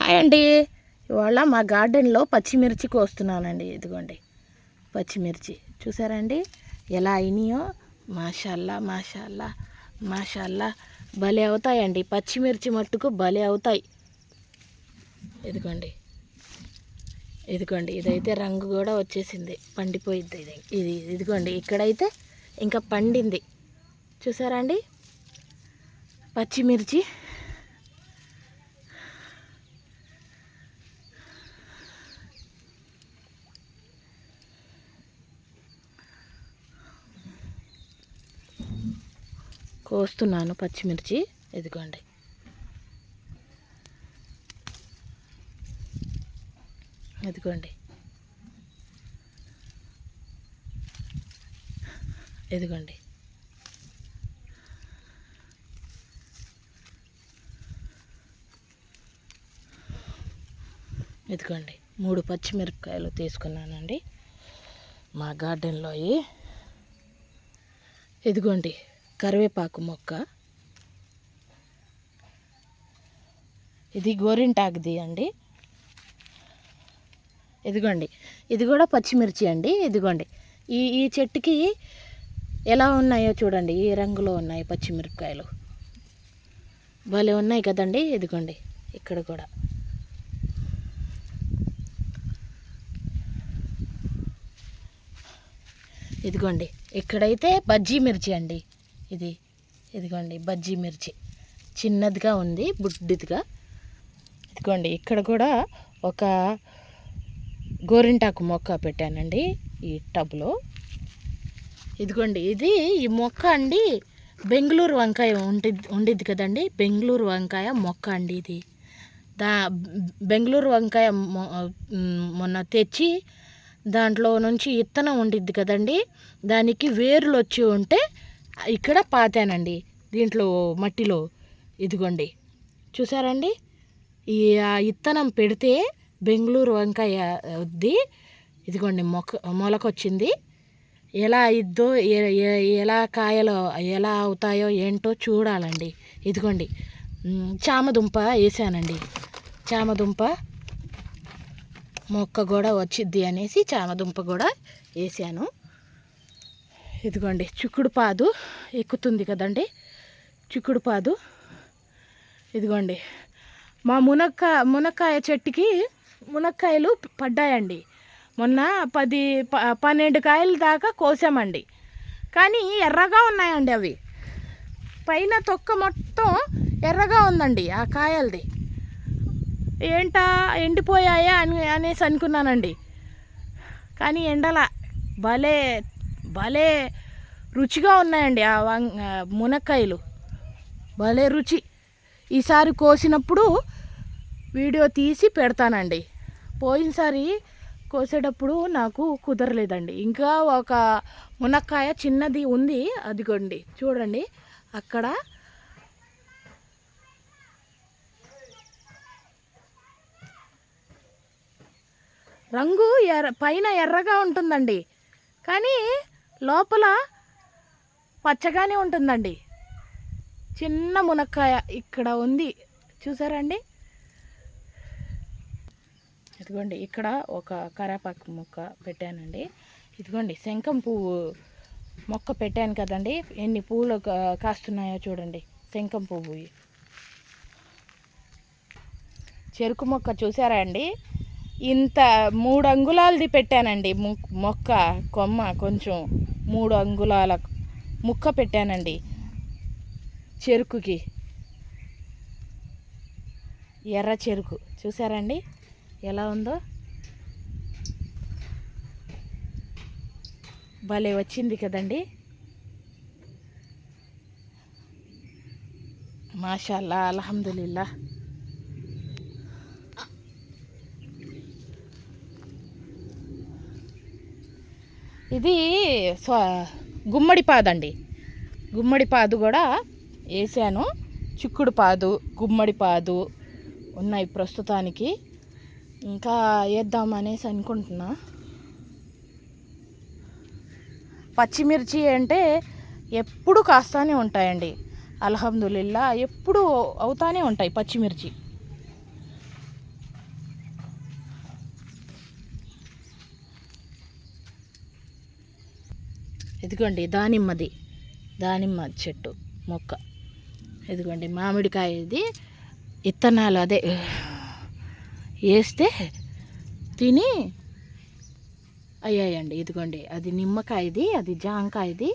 Hi అండి. ఇవాళ మా గార్డెన్లో పచ్చిమిర్చి కోస్తున్నానండి. ఇదిగోండి పచ్చిమిర్చి చూసారండి ఎలా అయినాయో. మాషాల్లా మాషాల్లా మాషాల్లా భలే అవుతాయండి. పచ్చిమిర్చి మట్టుకు భలే అవుతాయి. ఇదిగోండి ఇదిగోండి ఇదైతే రంగు కూడా వచ్చేసింది, పండిపోయిద్ది ఇది. ఇదిగోండి ఇక్కడైతే ఇంకా పండింది. చూసారా అండి పచ్చిమిర్చి. కోస్తున్నాను పచ్చిమిర్చి. ఇదిగోండి ఇదిగోండి ఇదిగోండి ఇదిగోండి 3 పచ్చిమిరపకాయలు తీసుకున్నానండి మా గార్డెన్లో. ఇదిగోండి కరివేపాకు మొక్క, ఇది గోరింటాకుది అండి. ఇదిగోండి ఇది కూడా పచ్చిమిర్చి అండి. ఇదిగోండి ఈ చెట్టుకి ఎలా ఉన్నాయో చూడండి, ఈ రంగులో ఉన్నాయి పచ్చిమిరపకాయలు, భలే ఉన్నాయి కదండి. ఇదిగోండి ఇక్కడ కూడా ఇదిగోండి ఇక్కడైతే బజ్జీ మిర్చి అండి. ఇదిగోండి బజ్జీ మిర్చి చిన్నదిగా ఉంది, బుడ్డిదిగా. ఇదిగోండి ఇక్కడ కూడా ఒక గోరింటాకు మొక్క పెట్టానండి ఈ టబ్లో. ఇదిగోండి ఈ మొక్క అండి బెంగళూరు వంకాయ ఉండిద్ది కదండి, బెంగళూరు వంకాయ మొక్క అండి ఇది. బెంగళూరు వంకాయ మొన్న తెచ్చి దాంట్లో నుంచి ఇత్తనం ఉండిద్ది కదండి, దానికి వేర్లు వచ్చి ఉంటే ఇక్కడ పాతానండి దీంట్లో మట్టిలో. ఇదిగోండి చూసారండి ఈ ఇత్తనం పెడితే బెంగళూరు వంకాయ వద్ది. ఇదిగోండి మొలకొచ్చింది. ఎలా ఇద్దో ఎలా కాయలో ఎలా అవుతాయో ఏంటో చూడాలండి. ఇదిగోండి చామదుంప వేసానండి, చామదుంప మొక్క కూడా వచ్చిద్ది అనేసి చామదుంప కూడా వేసాను. ఇదిగోండి చిక్కుడు పాదు ఎక్కుతుంది కదండి, చిక్కుడు పాదు. ఇదిగోండి మా మునక్కాయ చెట్టుకి మునక్కాయలు పడ్డాయండి. మొన్న 12 కాయల దాకా కోసామండి, కానీ ఎర్రగా ఉన్నాయండి అవి. పైన తొక్క మొత్తం ఎర్రగా ఉందండి ఆ కాయలది. ఏంటా ఎండిపోయాయా అనేసి అనుకున్నానండి, కానీ ఎండల భలే భలే రుచిగా ఉన్నాయండి ఆ మునక్కాయలు, భలే రుచి. ఈసారి కోసినప్పుడు వీడియో తీసి పెడతానండి. పోయినసారి కోసేటప్పుడు నాకు కుదరలేదండి. ఇంకా ఒక మునక్కాయ చిన్నది ఉంది, అదిగోండి చూడండి అక్కడ. రంగు పైన ఎర్రగా ఉంటుందండి, కానీ లోపల పచ్చగానే ఉంటుందండి. చిన్న మునక్కాయ ఇక్కడ ఉంది చూసారండి. ఇదిగోండి ఇక్కడ ఒక కరివేపాకు మొక్క పెట్టానండి. ఇదిగోండి శంఖం పువ్వు మొక్క పెట్టాను కదండి, ఎన్ని పువ్వులు కాస్తున్నాయో చూడండి. శంఖం పువ్వు చెరుకు మొక్క చూసారా అండి, ఇంత 3 అంగుళాలది పెట్టానండి మొక్క. కొమ్మ కొంచెం 3 అంగుళాల ముక్క పెట్టానండి చెరుకుకి. ఎర్ర చెరుకు చూసారండి ఎలా ఉందో, భలే వచ్చింది కదండి. మాషాల్లా అల్హమ్దులిల్లా. ఇది గుమ్మడి పాదండి, గుమ్మడి పాదు కూడా వేసాను. చిక్కుడు పాదు, గుమ్మడి పాదు ఉన్నాయి ప్రస్తుతానికి, ఇంకా వేద్దామనేసి అనుకుంటున్నా. పచ్చిమిర్చి అంటే ఎప్పుడు కాస్తానే ఉంటాయండి, అల్హమ్దులిల్లా ఎప్పుడు అవుతానే ఉంటాయి పచ్చిమిర్చి. ఇదిగోండి దానిమ్మ చెట్టు మొక్క. ఇదిగోండి మామిడికాయ, ఇది విత్తనాలు అదే వేస్తే తిని అయ్యాయండి. ఇదిగోండి అది నిమ్మకాయది, అది జాంకాయది.